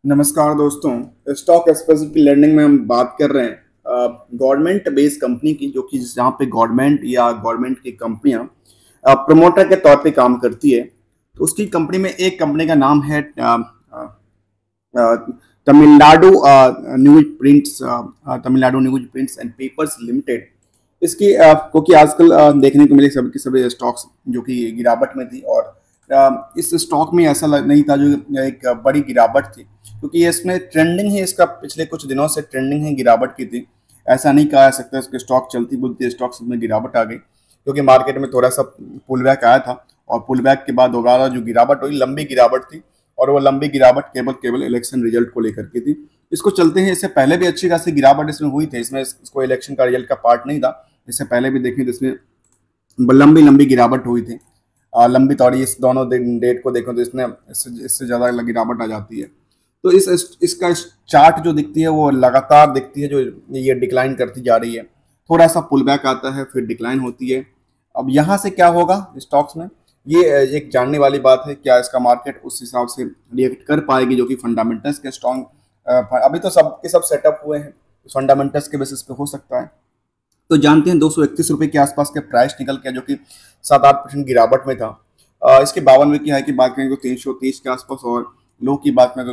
नमस्कार दोस्तों, stock expensive की लर्निंग में हम बात कर रहे हैं गवर्नमेंट बेस्ड कंपनी की, जो कि जहाँ पे गवर्नमेंट या गवर्नमेंट की कंपनियां प्रमोटर के तौर पे काम करती है। तो उसकी कंपनी में एक कंपनी का नाम है Tamil Nadu news prints Tamil Nadu news prints and papers limited. इसकी क्योंकि आजकल देखने को मिले सभी के सभी स्टॉक्स जो कि गिरावट में थी, और इस स्टॉक में ऐसा नहीं था जो एक बड़ी गिरावट थी, क्योंकि ये इसमें ट्रेंडिंग है, इसका पिछले कुछ दिनों से ट्रेंडिंग है गिरावट की थी। ऐसा नहीं कहा जा सकता इसके स्टॉक चलती बुलती स्टॉक्स में गिरावट आ गई, क्योंकि मार्केट में थोड़ा सा पुल बैक आया था, और पुल बैक के बाद दोबारा जो गिरावट हुई लंबी गिरावट थी, और वो लंबी गिरावट केवल केवल इलेक्शन रिजल्ट को लेकर के थी। इसको चलते हैं, इससे पहले भी अच्छी खासी गिरावट इसमें हुई थी, इसमें इसको इलेक्शन का रिजल्ट का पार्ट नहीं था। इससे पहले भी देखें तो इसमें लंबी लंबी गिरावट हुई थी, लंबी तौड़ी इस दोनों डेट को देखें तो इसमें इससे ज़्यादा गिरावट आ जाती है। तो इसका चार्ट जो दिखती है वो लगातार दिखती है, जो ये डिक्लाइन करती जा रही है, थोड़ा सा पुल बैक आता है फिर डिक्लाइन होती है। अब यहाँ से क्या होगा स्टॉक्स में, ये एक जानने वाली बात है। क्या इसका मार्केट उस हिसाब से रिएक्ट कर पाएगी, जो कि फंडामेंटल्स के स्ट्रॉन्ग, अभी तो सब के सब सेटअप हुए हैं, फंडामेंटल्स के बेसिस पे हो सकता है। तो जानते हैं 231 रुपये के आसपास के प्राइस निकल के, जो कि 7-8% गिरावट में था। इसके 52 की हाई की बात करें तो 330 के आसपास, और लो की बात करें तो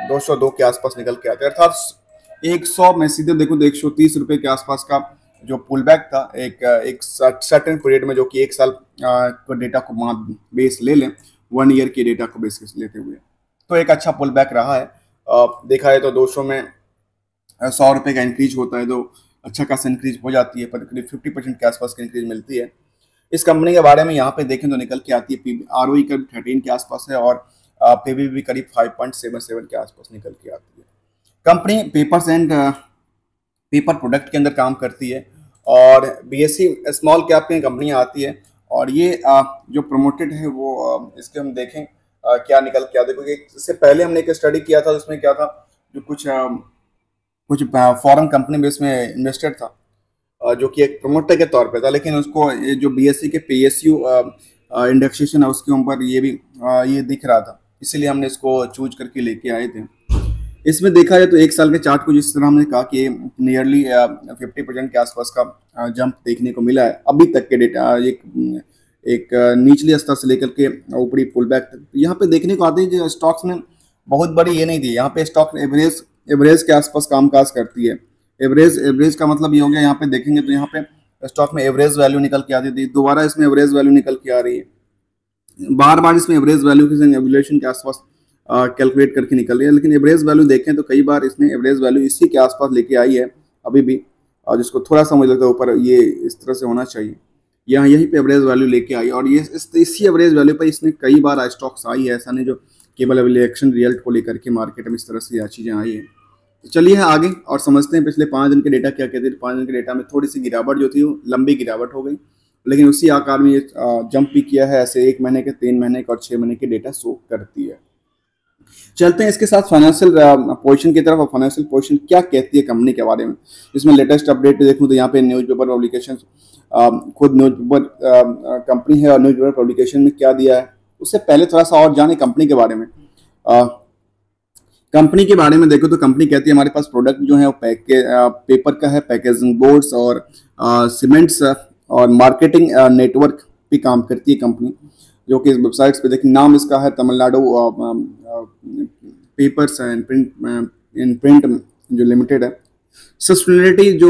202 के आसपास निकल के आते हैं। अर्थात 100 में सीधे देखो तो 130 रुपये के आसपास का जो पुल बैक था एक सर्टेन पीरियड में, जो कि एक साल को डेटा को बेस ले लें, 1 ईयर के डेटा को बेस लेते हुए, तो एक अच्छा पुल बैक रहा है। देखा है तो 200 में 100 रुपये का इंक्रीज होता है तो अच्छा खासा इंक्रीज हो जाती है, पर करीब 50% के आसपास की इंक्रीज मिलती है। इस कंपनी के बारे में यहाँ पे देखें तो निकल के आती है ROE करीब 13 के आसपास है, और PBV भी करीब 5.77 के आसपास निकल के आती है। Company papers and paper product के अंदर काम करती है, और BSE स्मॉल कैप की कंपनियाँ आती है, और ये जो प्रमोटेड है वो इसके हम देखें क्या निकल के आते हैं, क्योंकि इससे पहले हमने एक स्टडी किया था, उसमें क्या था, जो कुछ फॉरेन कंपनी में इसमें इन्वेस्टेड था, जो कि एक प्रमोटर के तौर पे था, लेकिन उसको ये जो BSE के PSU इंडेक्सेशन है उसके ऊपर ये दिख रहा था, इसीलिए हमने इसको चूज करके लेके आए थे। इसमें देखा जाए तो एक साल के चार्ट को जिस तरह हमने कहा कि नियरली 50% के आसपास का जंप देखने को मिला है अभी तक के डेटा, एक निचले स्तर से लेकर के ऊपरी पुल बैक तक। यहाँ पे देखने को आते हैं जो स्टॉक्स में बहुत बड़ी ये नहीं थी, यहाँ पे स्टॉक एवरेज के आसपास कामकाज करती है। एवरेज का मतलब ये हो गया, यहाँ पे देखेंगे तो यहाँ पे स्टॉक में एवरेज वैल्यू निकल के आती थी, दोबारा इसमें एवरेज वैल्यू निकल के आ रही है, बार बार इसमें एवरेज वैल्यू के एवोल्यूशन के आसपास कैलकुलेट करके निकल रही है। लेकिन एवरेज वैल्यू देखें तो कई बार इसने एवरेज वैल्यू इसी के आसपास लेके आई है अभी भी, और जिसको थोड़ा सा मुझे लगता है ऊपर ये इस तरह से होना चाहिए, यहाँ यहीं पे एवरेज वैल्यू लेके आई, और ये इसी एवरेज वैल्यू पर इसने कई बार स्टॉक्स आई है, ऐसा नहीं जो केवल इलेक्शन रिजल्ट को लेकर के मार्केट में इस तरह से चीज़ें आई है। तो चलिए आगे और समझते हैं पिछले 5 दिन के डेटा क्या कहते हैं। 5 दिन के डेटा में थोड़ी सी गिरावट जो थी वो लंबी गिरावट हो गई, लेकिन उसी आकार में ये जंप भी किया है, ऐसे 1 महीने के, 3 महीने के और 6 महीने के डेटा शो करती है। चलते हैं इसके साथ फाइनेंशियल पोजीशन की तरफ। और फाइनेंशियल पोजीशन क्या कहती है कंपनी के बारे में, इसमें लेटेस्ट अपडेट देखूँ तो यहाँ पे न्यूज़पेपर पब्लिकेशन, खुद न्यूज़पेपर कंपनी है, और न्यूज़पेपर पब्लिकेशन में क्या दिया है उससे पहले थोड़ा सा और जाने कंपनी के बारे में। कंपनी के बारे में देखो तो कंपनी कहती है हमारे पास प्रोडक्ट जो है वो पेपर का है, पैकेजिंग बोर्ड्स और सीमेंट्स और मार्केटिंग नेटवर्क पे काम करती है कंपनी, जो कि इस वेबसाइट्स पे देखिए नाम इसका है तमिलनाडु पेपर्स एंड प्रिंट जो लिमिटेड है। सस्टेनेबिलिटी जो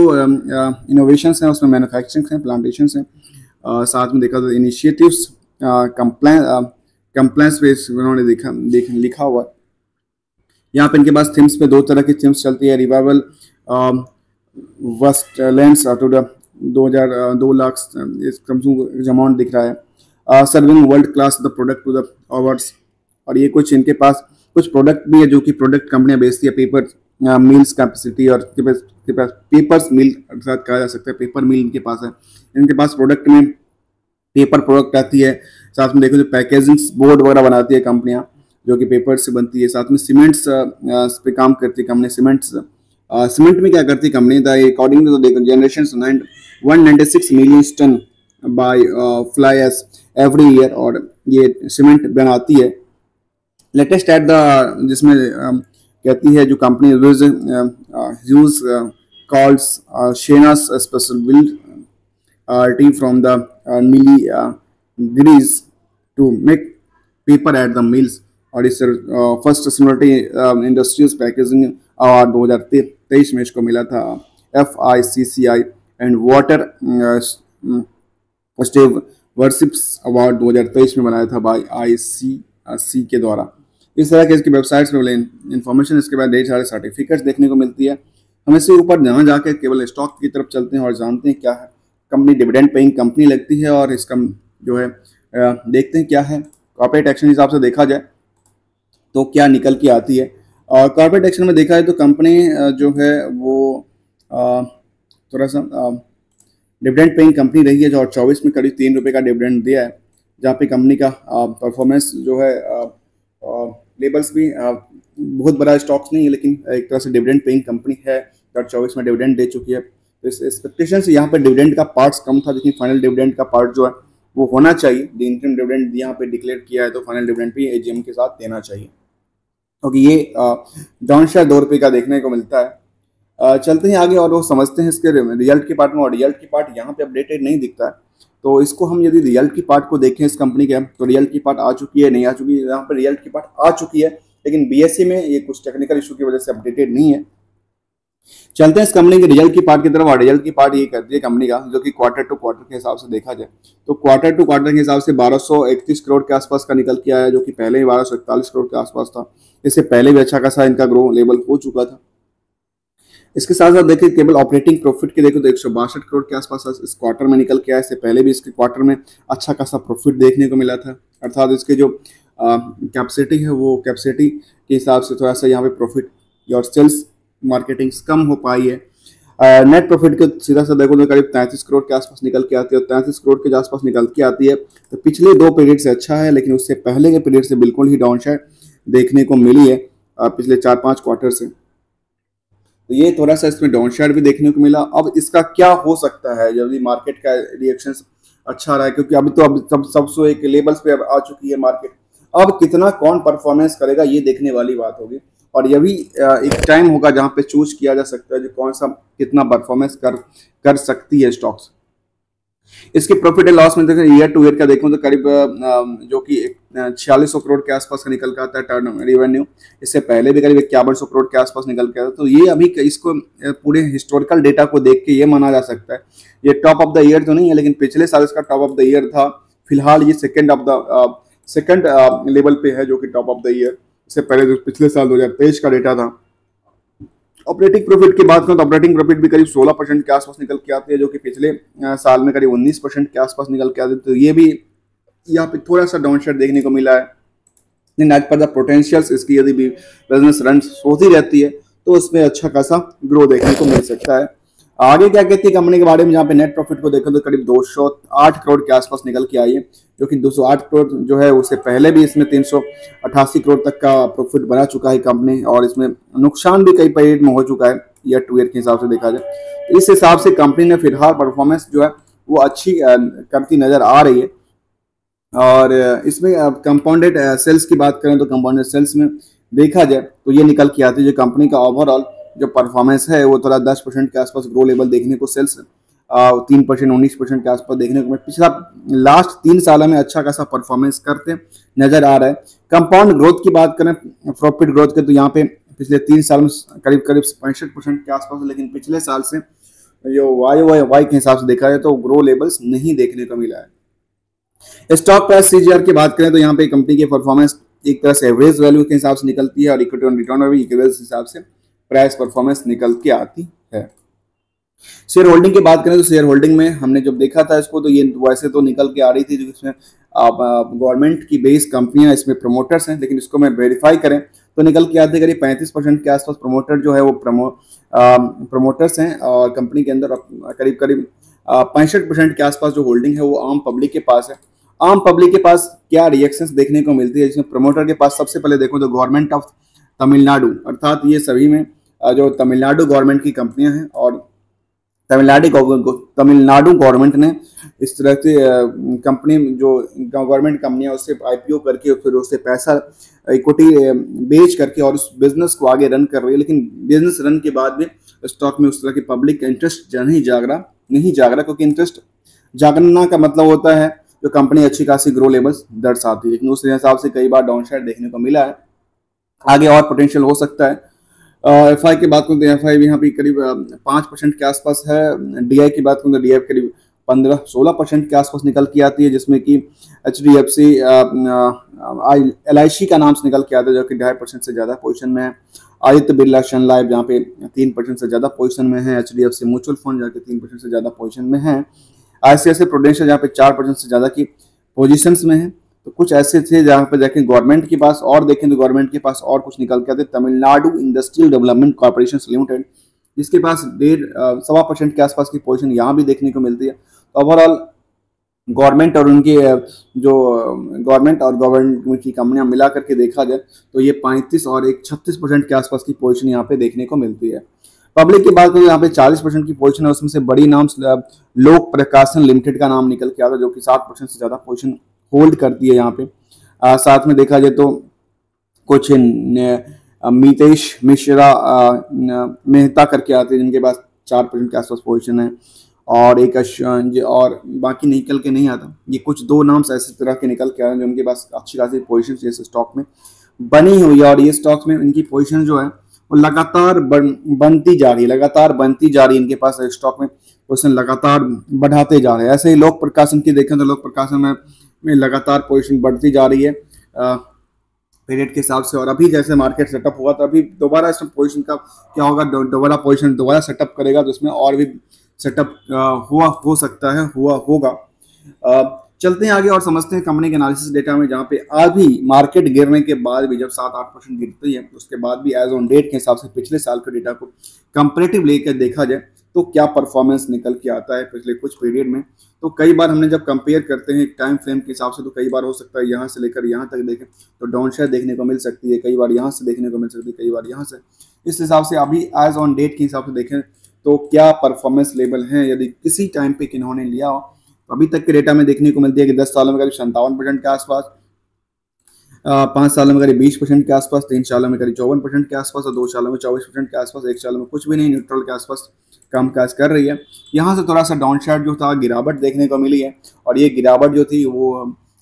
इनोवेशंस हैं उसमें मैन्युफैक्चरिंग हैं, प्लांटेशंस हैं, साथ में देखा तो इनिशिएटिव्स, कंप्लायंस बेस उन्होंने लिखा हुआ। यहाँ पे इनके पास थीम्स पे 2 तरह की थीम्स चलती है, revival wastelands to the 2 lakh amount दिख रहा है, serving world class the product to the awards, और ये कुछ इनके पास कुछ प्रोडक्ट भी है जो कि प्रोडक्ट कंपनियां बेचती है, पेपर मिल्स कैपेसिटी और पेपर्स मिल अर्थात कहा जा सकता है, पेपर मिल इनके पास है। इनके पास प्रोडक्ट में पेपर प्रोडक्ट आती है, साथ में देखो जो पैकेजिंग बोर्ड वगैरह बनाती है कंपनियां जो कि पेपर से बनती है, साथ में सीमेंट्स पे काम करती है कंपनी। सीमेंट में क्या करती है company, according to the generation 196 million ton by fly ash every year, और ये सीमेंट बनाती है लेटेस्ट एट द जिसमें कहती है जो कंपनी यूज कॉल्स शेनास special build tea from the Nilgiris to make paper at the mills. और इस first sustainability industries packaging award 2023 में इसको मिला था FICCI and water stewardships award 2023 में बनाया था बाय ICC के द्वारा। इस तरह के इसकी वेबसाइट्स में इंफॉर्मेशन, इसके बाद ढेर सारे सर्टिफिकेट्स देखने को मिलती है। हम इससे ऊपर जहाँ जाके केवल स्टॉक की तरफ चलते हैं और जानते हैं क्या है कंपनी। डिविडेंड पेइंग कंपनी लगती है और इसका जो है देखते हैं क्या है कॉर्पोरेट एक्शन हिसाब से देखा जाए तो क्या निकल के आती है। और कॉर्पोरेट एक्शन में देखा है तो कंपनी जो है वो थोड़ा सा डिविडेंड पेइंग कंपनी रही है, जो 24 में करीब 3 रुपये का डिविडेंड दिया है, जहाँ पे कंपनी का परफॉर्मेंस जो है लेबल्स भी बहुत बड़ा स्टॉक्स नहीं है, लेकिन एक तरह से डिविडेंड पेइंग कंपनी है, 24 में डिविडेंड दे चुकी है। तो इस एक्सपेक्टेशन से यहाँ पे डिविडेंड का पार्ट्स कम था, लेकिन फाइनल डिविडेंड का पार्ट जो है वो होना चाहिए। इंटरिम डिविडेंड यहाँ पे डिक्लेयर किया है तो फाइनल डिविडेंड भी AGM के साथ देना चाहिए, क्योंकि ये डाउन शेयर 2 रुपये का देखने को मिलता है। चलते हैं आगे और वो समझते हैं इसके रिजल्ट के पार्ट में। और रिजल्ट की पार्ट यहाँ पे अपडेटेड नहीं दिखता है, तो इसको हम यदि रिजल्ट की पार्ट को देखें इस कंपनी के, तो रिजल्ट की पार्ट आ चुकी है नहीं आ चुकी है। यहाँ पर रिजल्ट की पार्ट आ चुकी है, लेकिन BSE में ये कुछ टेक्निकल इशू की वजह से अपडेटेड नहीं है। चलते हैं इस कंपनी के रिजल्ट की पार्ट की तरफ। और रिजल्ट की पार्ट ये करती है कंपनी का, जो कि क्वार्टर टू क्वार्टर के हिसाब से देखा जाए तो क्वार्टर टू क्वार्टर के हिसाब से 1231 करोड़ के आसपास का निकल के आया, जो कि पहले ही 1241 करोड़ के आसपास था। इससे पहले भी अच्छा खासा इनका ग्रो लेवल हो चुका था। इसके साथ साथ देखिए केवल ऑपरेटिंग प्रॉफिट की देखो तो 162 करोड़ के आसपास इस क्वार्टर में निकल के आया। इससे पहले भी इसके क्वार्टर में अच्छा खासा प्रॉफिट देखने को मिला था, अर्थात इसके जो कैपेसिटी है वो कैपेसिटी के हिसाब से थोड़ा सा यहाँ पे प्रॉफिट और सेल्स मार्केटिंग कम हो पाई है। नेट प्रॉफिट को सीधा सा देखो तो करीब 33 करोड़ के आसपास निकल के आती है, और 33 करोड़ के आसपास निकल के आती है तो पिछले 2 पीरियड से अच्छा है, लेकिन उससे पहले के पीरियड से बिल्कुल ही डाउन शेयर देखने को मिली है पिछले 4-5 क्वार्टर से। तो ये थोड़ा सा इसमें डाउन शेयर भी देखने को मिला। अब इसका क्या हो सकता है यदि मार्केट का रिएक्शन अच्छा रहा है, क्योंकि अभी तो सबसे एक लेवल्स पे आ चुकी है मार्केट। अब कितना कौन परफॉर्मेंस करेगा ये देखने वाली बात होगी, और ये भी एक टाइम होगा जहां पे चूज किया जा सकता है जो कौन सा कितना परफॉर्मेंस कर सकती है स्टॉक्स। इसके प्रॉफिट एंड लॉस में देखें ईयर टू ईयर का देखूं तो करीब जो कि 4600 करोड़ के आसपास का निकल के आता है टर्न रेवेन्यू। इससे पहले भी करीब 5100 करोड़ के आसपास निकल के आता है। तो ये अभी इसको पूरे हिस्टोरिकल डेटा को देख के ये माना जा सकता है ये टॉप ऑफ द ईयर तो नहीं है, लेकिन पिछले साल इसका टॉप ऑफ द ईयर था। फिलहाल ये सेकेंड लेवल पे है जो कि टॉप ऑफ द ईयर। इससे पहले जो पिछले साल 2023 का डेटा था। ऑपरेटिंग प्रॉफिट की बात करें तो ऑपरेटिंग प्रॉफिट भी करीब 16% के आसपास निकल के आती है, जो कि पिछले साल में करीब 19% के आसपास निकल के आती है। तो ये भी यहाँ पे थोड़ा सा डाउन शेयर देखने को मिला है, लेकिन एज पर द पोटेंशियल्स इसकी यदि भी बिजनेस रन होती रहती है तो उसमें अच्छा खासा ग्रो देखने को मिल सकता है। आगे क्या कहती है कंपनी के बारे में, जहाँ पे नेट प्रॉफिट को देखें तो करीब 208 करोड़ के आसपास निकल के आई है, जो कि 208 करोड़ जो है उससे पहले भी इसमें 388 करोड़ तक का प्रॉफिट बना चुका है कंपनी, और इसमें नुकसान भी कई पीरियड में हो चुका है ईयर टू ईयर के हिसाब से देखा जाए। तो इस हिसाब से कंपनी ने फिलहाल परफॉर्मेंस जो है वो अच्छी करती नजर आ रही है। और इसमें कंपाउंडेड सेल्स की बात करें तो कंपाउंडेड सेल्स में देखा जाए तो ये निकल के आती है जो कंपनी का ओवरऑल जो परफॉर्मेंस है वो थोड़ा 10% के आसपास ग्रो लेवल देखने को सेल्स 3% 19% के आसपास देखने को पिछला लास्ट 3 साल में अच्छा खासा परफॉर्मेंस करते नजर आ रहा है। कंपाउंड ग्रोथ की बात करें प्रॉफिट ग्रोथ के तो यहाँ पे पिछले 3 साल में करीब 65% के आसपास, लेकिन पिछले साल से जो वाई के हिसाब से देखा जाए तो ग्रो लेवल्स नहीं देखने को मिला है। स्टॉक प्राइस CGR की बात करें तो यहाँ पे कंपनी की परफॉर्मेंस एक तरह से एवरेज वैल्यू के हिसाब से निकलती है, और इक्विटी ऑन रिटर्न में भी इक्वल हिसाब से प्राइस परफॉर्मेंस निकल के आती है। शेयर होल्डिंग की बात करें तो शेयर होल्डिंग में हमने जब देखा था इसको तो ये वैसे तो निकल के आ रही थी, जो इसमें गवर्नमेंट की बेस कंपनियां इसमें प्रमोटर्स हैं, लेकिन इसको मैं वेरीफाई करें तो निकल के आते करीब 35% के आसपास प्रमोटर जो है वो प्रमोटर्स हैं, और कंपनी के अंदर करीब 65% के आसपास जो होल्डिंग है वो आम पब्लिक के पास है। आम पब्लिक के पास क्या रिएक्शंस देखने को मिलती है, जिसमें प्रमोटर के पास सबसे पहले देखो तो गवर्नमेंट ऑफ तमिलनाडु, अर्थात ये सभी में जो तमिलनाडु गवर्नमेंट की कंपनियां हैं, और तमिलनाडु गवर्नमेंट ने इस तरह से कंपनी जो गवर्नमेंट कंपनियां उससे आईपीओ करके फिर उससे पैसा इक्विटी बेच करके और उस बिजनेस को आगे रन कर रही है। लेकिन बिजनेस रन के बाद भी स्टॉक में उस तरह की पब्लिक का इंटरेस्ट नहीं जाग रहा क्योंकि इंटरेस्ट जागना का मतलब होता है जो कंपनी अच्छी खासी ग्रो लेवल्स दर्शाती है। लेकिन उस हिसाब से कई बार डाउन साइड देखने को मिला है, आगे और पोटेंशियल हो सकता है। एफ आई की बात करूँ तो एफ आई यहाँ पे करीब 5% के आसपास है। डी आई की बात करूँ तो डी आई करीब 15-16% के आसपास निकल के आती है, जिसमें कि H D F C L I C का नाम से निकल के आता है जो कि 2.5% से ज़्यादा पोजीशन में है। आदित्य बिरला सन लाइफ जहाँ पे 3% से ज़्यादा पोजीशन में है। H D F C mutual fund जहाँ के 3% से ज़्यादा पोजीशन में है। ICICI प्रूडेंशियल जहाँ पे 4% से ज़्यादा की पोजीशंस में है। तो कुछ ऐसे थे जहाँ पे देखें गवर्नमेंट के पास और देखें तो गवर्नमेंट के पास और कुछ निकल के आते। Tamil Nadu industrial development corporation limited, जिसके पास 1.5-1.25% के आसपास की पोजीशन यहाँ भी देखने को मिलती है। तो ओवरऑल गवर्नमेंट और उनके जो गवर्नमेंट और गवर्नमेंट की कंपनियां मिला करके देखा जाए तो ये 35 और एक 36% के आसपास की पोजीशन यहाँ पे देखने को मिलती है। पब्लिक की बात करें यहाँ पे 40% की पोजीशन है, उसमें से बड़ी नाम लोक प्रकाशन लिमिटेड का नाम निकल के आता है जो कि 7% से ज़्यादा पोजीशन होल्ड करती है यहाँ पे। साथ में देखा जाए तो कुछ मितेश मिश्रा मेहता करके आते हैं जिनके पास 4% के आसपास पोजीशन है, और एक और बाकी निकल के नहीं आता। ये कुछ 2 नाम ऐसे तरह के निकल के आ रहे हैं जो उनके पास अच्छी खासी पोजीशन जैसे स्टॉक में बनी हुई है, और ये स्टॉक्स में इनकी पोजीशन जो है वो लगातार बनती जा रही है, इनके पास स्टॉक में पोजीशन लगातार बढ़ाते जा रहे हैं। ऐसे ही लोक प्रकाशन की देखें तो लोक प्रकाशन में लगातार पोजीशन बढ़ती जा रही है पीरियड के हिसाब से। और अभी जैसे मार्केट सेटअप हुआ तो अभी दोबारा इसमें पोजीशन का क्या होगा, दोबारा सेटअप करेगा तो इसमें और भी सेटअप हो सकता है, होगा। चलते हैं आगे और समझते हैं कंपनी के एनालिसिस डेटा में, जहाँ पे आज भी मार्केट गिरने के बाद भी जब 7-8% गिरती है उसके बाद भी एज ऑन डेट के हिसाब से पिछले साल के डेटा को कंपेरेटिव लेकर देखा जाए तो क्या परफॉर्मेंस निकल के आता है पिछले कुछ पीरियड में। तो कई बार हमने जब कंपेयर करते हैं टाइम फ्रेम के हिसाब से तो कई बार हो सकता है यहाँ से लेकर यहाँ तक देखें तो डाउन साइड देखने को मिल सकती है, कई बार यहाँ से देखने को मिल सकती है, कई बार यहाँ से। इस हिसाब से अभी एज ऑन डेट के हिसाब से देखें तो क्या परफॉर्मेंस लेवल है, यदि किसी टाइम पे किन्होंने लिया हो तो अभी तक के डेटा में देखने को मिलती है कि 10 सालों में करीब 57% के आसपास, 5 सालों में करीब 20% के आसपास, 3 सालों में करीब 54% के आसपास, और 2 सालों में 24% के आसपास, 1 सालों में कुछ भी नहीं, न्यूट्रल के आसपास कामकाज कर रही है। यहाँ से थोड़ा सा डाउन साइड जो था गिरावट देखने को मिली है, और ये गिरावट जो थी वो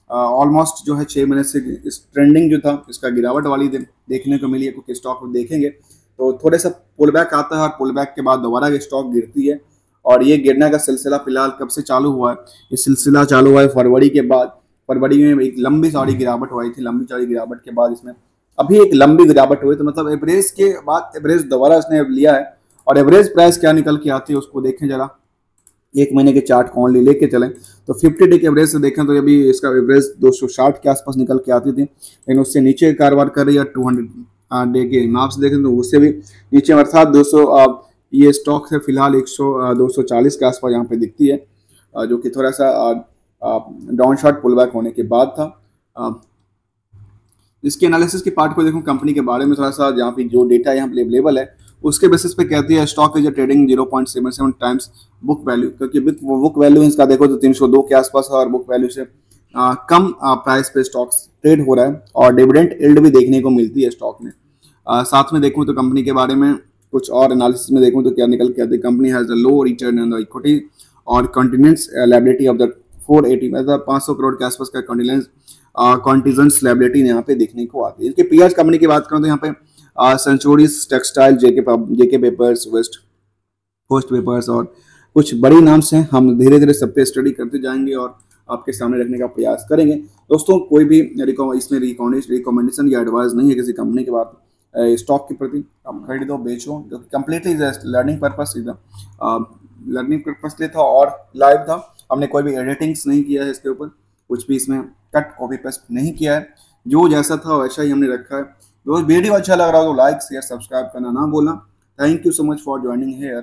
ऑलमोस्ट जो है 6 महीने से इस ट्रेंडिंग जो था इसका गिरावट वाली देखने को मिली है, क्योंकि स्टॉक को देखेंगे तो थोड़े सा पुल बैक आता है और पुल बैक के बाद दोबारा स्टॉक गिरती है। और ये गिरने का सिलसिला फिलहाल कब से चालू हुआ है, ये सिलसिला चालू हुआ है फरवरी के बाद। फरवरी में एक लंबी चौड़ी गिरावट हुई थी, लंबी चौड़ी गिरावट के बाद इसमें अभी एक लंबी गिरावट हुई, तो मतलब एवरेज के बाद एवरेज दोबारा इसने लिया है। और एवरेज प्राइस क्या निकल के आती है उसको देखें जरा, 1 महीने के चार्ट को ओनली लेके चलें तो 50 डे के एवरेज से देखें तो अभी इसका एवरेज 260 के आसपास निकल के आती थी, लेकिन उससे नीचे कारोबार कर रही है। 200 डे के नाप से देखें तो उससे भी नीचे, अर्थात 200 ये स्टॉक है फिलहाल 240 के आसपास यहाँ पे दिखती है, जो कि थोड़ा सा डाउन शॉट पुल बैक होने के बाद था। इसके एनालिसिस के पार्ट को देखो कंपनी के बारे में थोड़ा सा, जहाँ पे जो डेटा यहाँ पे अवेलेबल है उसके बेसिस पे कहती है stock is trading 0.77 times book value, क्योंकि बुक वैल्यू इसका देखो तो 302 के आसपास है और बुक वैल्यू से कम प्राइस पे स्टॉक्स ट्रेड हो रहा है, और डिविडेंड यील्ड भी देखने को मिलती है स्टॉक में। साथ में देखूँ तो कंपनी के बारे में कुछ और एनालिसिस में देखूँ तो क्या निकल के आती है, company has a low return on the equity और कंटिजेंट्स लायबिलिटी ऑफ द 480, मतलब 500 करोड़ के आसपास का कंटिजेंट्स लायबिलिटी यहाँ पे देखने को आती है। इसके पीआर कंपनी की बात करूँ तो यहाँ पे सेंचुरीज टेक्सटाइल, जेके पेपर्स, वेस्ट पोस्ट पेपर्स और कुछ बड़ी नाम्स हैं। हम धीरे धीरे सब पे स्टडी करते जाएंगे और आपके सामने रखने का प्रयास करेंगे। दोस्तों कोई भी इसमें रिकमेंडेशन या एडवाइस नहीं है किसी कंपनी के बाद स्टॉक के प्रति। आप खरीदो दो बेचो, जो कि completely learning purpose learning purpose लिए था और लाइव था। हमने कोई भी एडिटिंग्स नहीं किया है इसके ऊपर, कुछ भी इसमें कट कॉपी पेस्ट नहीं किया है, जो जैसा था वैसा ही हमने रखा है। तो वीडियो अच्छा लग रहा हो तो लाइक शेयर सब्सक्राइब करना ना भूलना। Thank you so much for joining hair.